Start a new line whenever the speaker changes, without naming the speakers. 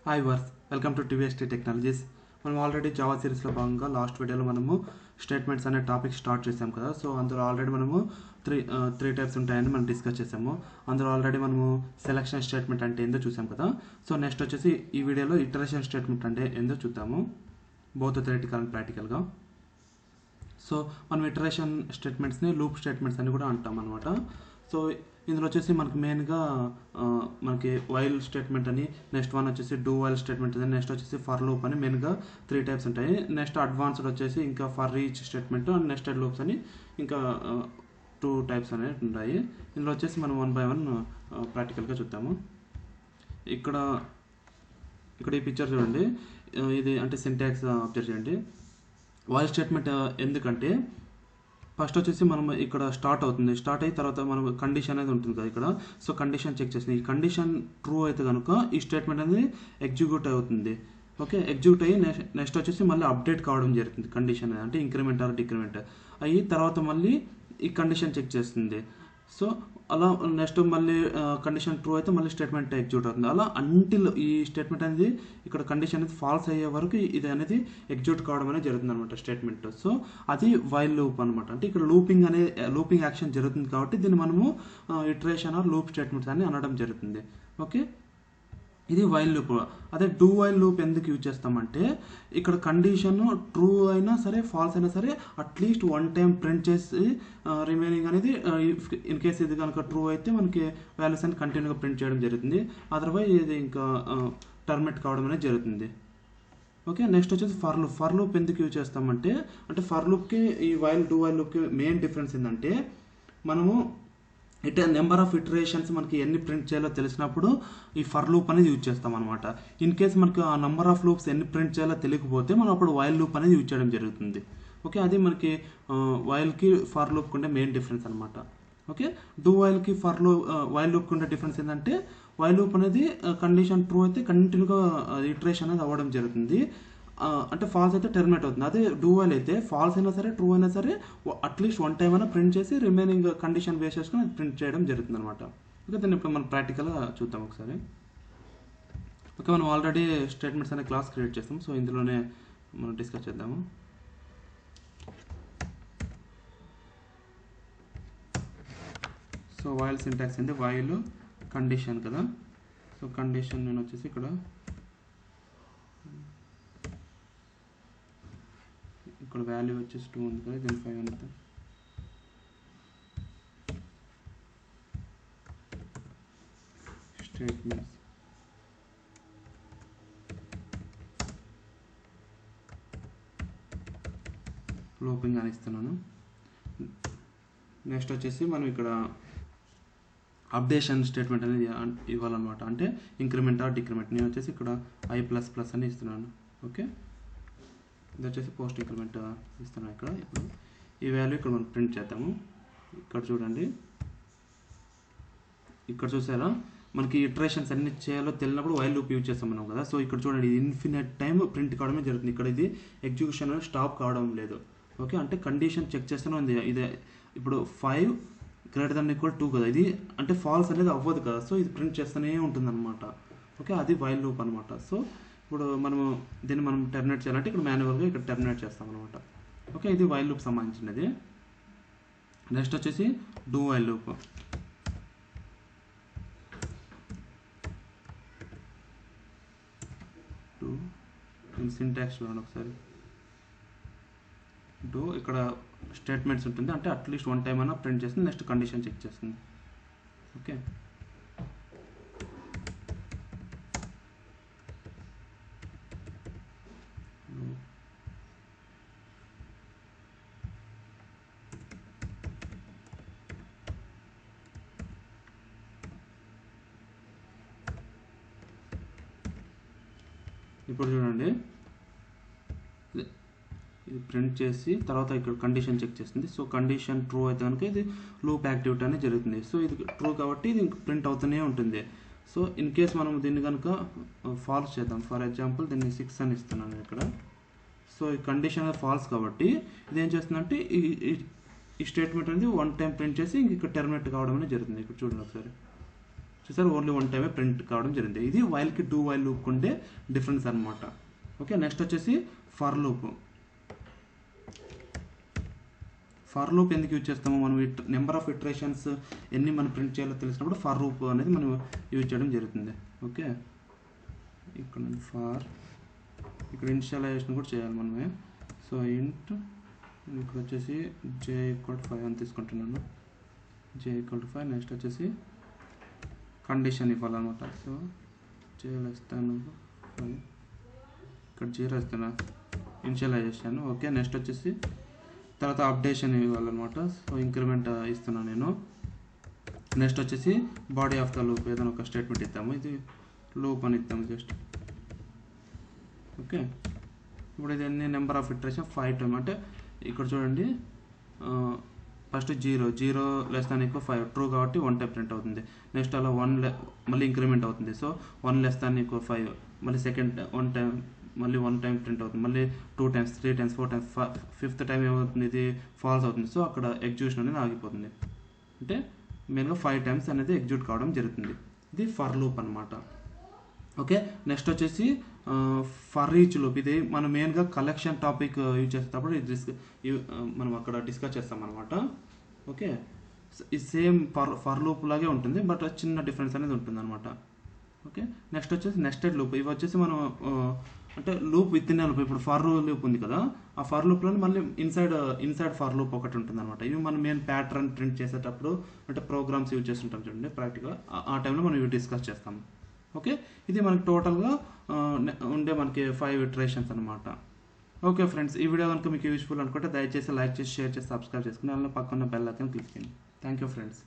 Hi viewers, welcome to Tvs Tree Technologies. మనం already Java సిరీస్లో భాగంగా లాస్ట్ వీడియోలో మనము స్టేట్మెంట్స్ అనే టాపిక్ స్టార్ట్ చేసాం కదా. సో అందులో ఆల్రెడీ మనము త్రీ టైప్స్ ఉంటాయని మనం డిస్కస్ చేసాము. అందులో ఆల్రెడీ మనము సెలక్షన్ స్టేట్మెంట్ అంటే ఏందో చూసాం కదా. సో నెక్స్ట్ వచ్చేసి ఈ వీడియోలో ఇటరేషన్ స్టేట్మెంట్ అంటే ఏందో చూద్దాము, బోత్ థియరిటికల్ అండ్ ప్రాక్టికల్గా. సో మనం ఇటరేషన్ స్టేట్మెంట్స్ని లూప్ స్టేట్మెంట్స్ అని కూడా అంటాం అనమాట. సో ఇందులో వచ్చేసి మనకి మెయిన్గా మనకి వైల్ స్టేట్మెంట్ అని, నెక్స్ట్ వన్ వచ్చేసి డూ వైల్ స్టేట్మెంట్ అని, నెక్స్ట్ వచ్చేసి ఫర్ లూప్ అని మెయిన్గా 3 టైప్స్ ఉంటాయి. నెక్స్ట్ అడ్వాన్స్డ్ వచ్చేసి ఇంకా for each statement and nested loops అని ఇంకా 2 టైప్స్ అనేవి ఉంటాయి. ఇందులో వచ్చేసి మనం 1 by 1 ప్రాక్టికల్గా చూద్దాము. ఇక్కడ ఈ పిక్చర్ చూడండి, ఇది అంటే సింటాక్స్ అబ్జర్వ్ చేయండి. వైల్ స్టేట్మెంట్ ఎందుకంటే ఫస్ట్ వచ్చేసి మనం ఇక్కడ స్టార్ట్ అవుతుంది, స్టార్ట్ అయిన తర్వాత మనం కండిషన్ అనేది ఉంటుంది కదా ఇక్కడ. సో కండిషన్ చెక్ చేస్తుంది, ఈ కండిషన్ ట్రూ అయితే కనుక ఈ స్టేట్మెంట్ అనేది ఎగ్జిక్యూట్ అవుతుంది. ఓకే, ఎగ్జిక్యూట్ అయ్యి నెక్స్ట్ వచ్చేసి మళ్ళీ అప్డేట్ కావడం జరుగుతుంది కండిషన్ అనేది, అంటే ఇంక్రిమెంట్ ఆర్ డిక్రిమెంట్ అయ్యి తర్వాత మళ్ళీ ఈ కండిషన్ చెక్ చేస్తుంది. సో అలా నెక్స్ట్ మళ్ళీ కండిషన్ ట్రూ అయితే మళ్ళీ స్టేట్మెంట్ ఎగ్జిక్యూట్ అవుతుంది. అలా అంటిల్ ఈ స్టేట్మెంట్ అనేది ఇక్కడ కండిషన్ అనేది ఫాల్స్ అయ్యే వరకు ఇది అనేది ఎగ్జిక్యూట్ కావడం అనేది జరుగుతుంది అనమాట స్టేట్మెంట్. సో అది వైల్ లూప్ అనమాట. అంటే ఇక్కడ లూపింగ్ యాక్షన్ జరుగుతుంది కాబట్టి దీన్ని మనము ఇటరేషన్ ఆర్ లూప్ స్టేట్మెంట్స్ అని అనడం జరుగుతుంది. ఓకే, ఇది వైల్ లూప్. అదే డూ వైల్ లూప్ ఎందుకు యూజ్ చేస్తామంటే ఇక్కడ కండిషన్ ట్రూ అయినా సరే ఫాల్స్ అయినా సరే అట్లీస్ట్ 1 టైం ప్రింట్ చేసి రిమైనింగ్ అనేది ఇన్ కేస్ ఇది కనుక ట్రూ అయితే మనకి వాల్యూస్ అని కంటిన్యూగా ప్రింట్ చేయడం జరుగుతుంది. అదర్వైజ్ ఇది ఇంకా టర్మినేట్ కావడం అనేది జరుగుతుంది. ఓకే, నెక్స్ట్ వచ్చేసి ఫర్ లూప్ ఎందుకు యూజ్ చేస్తామంటే అంటే ఫర్ లూప్కి ఈ డూ వైల్ లూప్కి మెయిన్ డిఫరెన్స్ ఏంటంటే మనము నెంబర్ ఆఫ్ ఇటరేషన్స్ మనకి ఎన్ని ప్రింట్ చేయాలో తెలిసినప్పుడు ఈ ఫర్ లూప్ అనేది యూజ్ చేస్తాం అనమాట. ఇన్ కేస్ మనకి ఆ నెంబర్ ఆఫ్ లూప్స్ ఎన్ని ప్రింట్ చేయాలో తెలియకపోతే మనం అప్పుడు వైల్ లూప్ అనేది యూజ్ చేయడం జరుగుతుంది. ఓకే, అది మనకి వైల్కి ఫర్ లూప్కి ఉండే మెయిన్ డిఫరెన్స్ అనమాట. ఓకే, డూ వైల్కి వైల్ లూప్కి ఉండే డిఫరెన్స్ ఏంటంటే వైల్ లూప్ అనేది కండిషన్ ట్రూ అయితే కంటిన్యూగా ఇటరేషన్ అనేది అవ్వడం జరుగుతుంది, అంటే ఫాల్స్ అయితే టెర్మినేట్ అవుతుంది. అదే డూ వైల్ అయితే ఫాల్స్ అయినా సరే ట్రూ అయినా సరే అట్లీస్ట్ 1 టైం అయినా ప్రింట్ చేసి రిమైనింగ్ కండిషన్ బేస్ చేసుకుని ప్రింట్ చేయడం జరుగుతుంది అనమాట. ఓకే, దాన్ని ఇప్పుడు మనం ప్రాక్టికల్గా చూద్దాం ఒకసారి. ఓకే, మనం ఆల్రెడీ స్టేట్మెంట్స్ అనే క్లాస్ క్రియేట్ చేస్తాం. సో ఇందులోనే మనం డిస్కస్ చేద్దాము. సో వైల్ సింటాక్స్ అంటే వైల్ కండిషన్ కదా. సో కండిషన్ నేను వచ్చేసి ఇక్కడ వాల్యూ వచ్చేసి 2 ఉంది కదా, దీని 5 ఉంది. స్టేట్మెంట్స్ లూపింగ్ అని ఇస్తున్నాను. నెక్స్ట్ వచ్చేసి మనం ఇక్కడ అప్డేషన్ స్టేట్మెంట్ అనేది ఇవ్వాలన్నమాట, అంటే ఇంక్రిమెంట్ ఆర్ డిక్రిమెంట్. నేను వచ్చేసి ఇక్కడ i++ అని ఇస్తున్నాను. ఓకే, ఇది వచ్చేసి పోస్ట్ ఇంక్రిమెంట్ ఇస్తున్నాను. ఇప్పుడు ఈ వాల్యూ ఇక్కడ మనం ప్రింట్ చేద్దాము. ఇక్కడ చూడండి, ఇక్కడ చూసారా మనకి ఇటరేషన్స్ అన్ని చేయాలో తెలియనప్పుడు వైల్ లూప్ యూజ్ చేస్తాం మనం కదా. సో ఇక్కడ చూడండి, ఇన్ఫినిట్ టైం ప్రింట్ కావడమే జరుగుతుంది. ఇక్కడ ఇది ఎగ్జిక్యూషన్ స్టాప్ కావడం లేదు. ఓకే, అంటే కండిషన్ చెక్ చేస్తూనే ఉంది. ఇదే ఇప్పుడు 5 > 2 కదా, ఇది అంటే ఫాల్స్ అనేది అవ్వదు కదా. సో ఇది ప్రింట్ చేస్తూనే ఉంటుంది అనమాట. ఓకే, అది వైల్ లూప్ అనమాట. సో ఇప్పుడు దీన్ని మనం టెర్మినేట్ చేయాలంటే ఇక్కడ మాన్యువల్గా ఇక్కడ టెర్మినేట్ చేస్తాం అనమాట. ఓకే, ఇది వైల్ లూప్ సంబంధించినది. నెక్స్ట్ వచ్చేసి డూ వైల్ లూప్. సింటాక్స్ చూడండి ఒకసారి. డూ ఇక్కడ స్టేట్మెంట్స్ ఉంటుంది, అంటే అట్లీస్ట్ 1 టైం అయినా ప్రింట్ చేస్తుంది, నెక్స్ట్ కండిషన్ చెక్ చేస్తుంది. ఓకే, ఇప్పుడు చూడండి, ఇది ప్రింట్ చేసి తర్వాత ఇక్కడ కండిషన్ చెక్ చేస్తుంది. సో కండిషన్ ట్రూ అయితే కనుక ఇది లూప్ యాక్టివిటీ అనేది జరుగుతుంది. సో ఇది ట్రూ కాబట్టి ఇది ప్రింట్ అవుతూనే ఉంటుంది. సో ఇన్ కేస్ మనం దీన్ని కనుక ఫాల్స్ చేద్దాం, ఫర్ ఎగ్జాంపుల్ దీన్ని 6 అని ఇస్తున్నాను ఇక్కడ. సో ఈ కండిషన్ ఫాల్స్ కాబట్టి ఇది ఏం చేస్తుందంటే ఈ స్టేట్మెంట్ అనేది 1 టైం ప్రింట్ చేసి ఇక్కడ టెర్మినేట్ కావడం అనేది జరుగుతుంది. ఇక్కడ చూడండి ఒకసారి. చూసారు ఓన్లీ వన్ టైమే ప్రింట్ కావడం జరిగింది. ఇది వైల్కి డూ వైల్ లూప్ ఉండే డిఫరెన్స్ అనమాట. ఓకే, నెక్స్ట్ వచ్చేసి ఫర్ లూప్. ఫర్ లూప్ ఎందుకు యూజ్ చేస్తాము మనం, నెంబర్ ఆఫ్ ఇటరేషన్స్ ఎన్ని మనం ప్రింట్ చేయాలో తెలిసినప్పుడు ఫర్ లూప్ అనేది మనం యూజ్ చేయడం జరుగుతుంది. ఓకే, ఇక్కడ ఫర్, ఇక్కడ ఇనిషియలైజేషన్ కూడా చేయాలి మనమే. సో ఇంట్ ఇక్కడ వచ్చేసి j=5 అని తీసుకుంటున్నాను. j=5. నెక్స్ట్ వచ్చేసి కండిషన్ ఇవ్వాలన్నమాట. సో j<5, ఇక్కడ 0 ఇస్తాను ఇనిషియలైజేషన్. ఓకే, నెక్స్ట్ వచ్చేసి తర్వాత అప్డేషన్ ఇవ్వాలన్నమాట. సో ఇంక్రిమెంట్ ఇస్తున్నాను నేను. నెక్స్ట్ వచ్చేసి బాడీ ఆఫ్ ద లూప్ ఏదైనా ఒక స్టేట్మెంట్ ఇస్తాము, ఇది లూప్ అని ఇస్తాము జస్ట్. ఓకే, ఇప్పుడు ఇది ఎన్ని నెంబర్ ఆఫ్ ఇటరేషన్ 5 టైమ్. అంటే ఇక్కడ చూడండి, ఫస్ట్ 0 <5 ట్రూ కాబట్టి 1 టైం ప్రింట్ అవుతుంది. నెక్స్ట్ అలా 1 మళ్ళీ ఇంక్రిమెంట్ అవుతుంది. సో 1 <5 మళ్ళీ సెకండ్ 1 టైం, మళ్ళీ 1 టైం ప్రింట్ అవుతుంది. మళ్ళీ 2 times 3 times 4 times 5th time ఏమవుతుంది, ఇది ఫాల్స్ అవుతుంది. సో అక్కడ ఎగ్జిక్యూషన్ అనేది ఆగిపోతుంది. అంటే మెయిన్గా 5 టైమ్స్ అనేది ఎగ్జిక్యూట్ కావడం జరుగుతుంది. ఇది ఫర్ లూప్ అనమాట. ఓకే, నెక్స్ట్ వచ్చేసి ఫర్ ఈచ్ లూప్. ఇది మనం మెయిన్గా కలెక్షన్ టాపిక్ యూజ్ చేసేటప్పుడు మనం అక్కడ డిస్కస్ చేస్తాం అనమాట. ఓకే, ఈ సేమ్ ఫర్ లూప్ లాగే ఉంటుంది, బట్ చిన్న డిఫరెన్స్ అనేది ఉంటుంది అనమాట. ఓకే, నెక్స్ట్ వచ్చేసి నెస్టెడ్ లూప్. ఇవి వచ్చేసి మనం అంటే లూప్ విత్ ఇన్ లూప్. ఇప్పుడు ఫర్ లూప్ ఉంది కదా, ఆ ఫర్ లూప్లో మళ్ళీ ఇన్సైడ్ ఫర్ లూప్ ఒకటి ఉంటుంది అనమాట. ఇవి మనం మెయిన్ ప్యాటర్న్ ప్రింట్ చేసేటప్పుడు అంటే ప్రోగ్రామ్స్ యూజ్ చేస్తుంటాం చూడండి ప్రాక్టికల్గా, ఆ టైంలో మనం ఇవి డిస్కస్ చేస్తాము. ఓకే, ఇది మనకి టోటల్గా ఉండే మనకి 5 ఇటరేషన్స్ అనమాట. ఓకే ఫ్రెండ్స్, ఈ వీడియో కనుక మీకు యూస్ఫుల్ అనుకుంటే దయచేసి లైక్ చేసి, షేర్ చేసి, సబ్స్క్రైబ్ చేసుకుని, అందులో పక్కన బెల్ ఐకాన్ క్లిక్ చేయండి. Thank you friends.